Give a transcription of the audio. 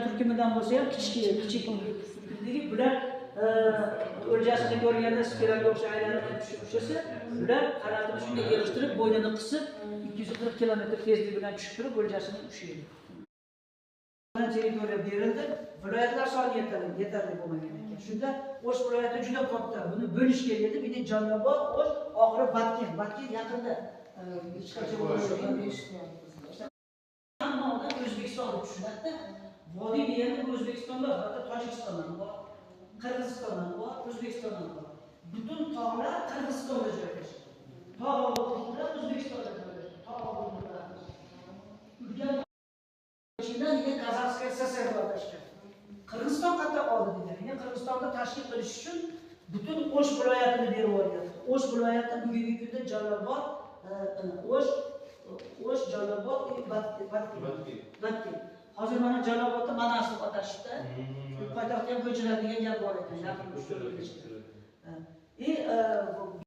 Turkumidan bo'lsa ham kichik bular o'ljasini ko'rganda spiralga o'xshab aylanib tushsa, bular qanotini shunga yig'ishtirib, bo'ynini qisib 240 km tezlik bilan tushib turib o'ljasini ushlaydi. Territoriya berildi, viloyatlar soni yetarli bo'lmagan ekan. Shunda O'sh viloyati juda katta. Buni bo'lish kerak edi. Bitta Jonobod, O'sh, oxiri Batken yaqinda hech qancha bo'lmagan. Hamma odam O'zbekistonga tushunadi. Vodiy deganda O'zbekistonda, hatto Tojikistondan bor, Qirg'izistondan bor, O'zbekistondan bor. Butun tog'lar Qirg'izistonda joylashgan. Tog'lar O'zbekistonda joylashgan. Tog'lar shundan keyin Kazakskiy SSR bo'ldi. Qirg'iziston qattiq oldi degan. Ya'ni Qirg'izistonda tashkil qilish uchun butun O'sh viloyatini berib olyapti. O'sh viloyati bugungi kunda Jonobod, O'sh, Jonobod, Batken. Hozir mana Jonobodda Manasni otashibdi. Poytaxtga ham ko'chiradigan gap bor ekan. Yaqin 3-4 yil ichida.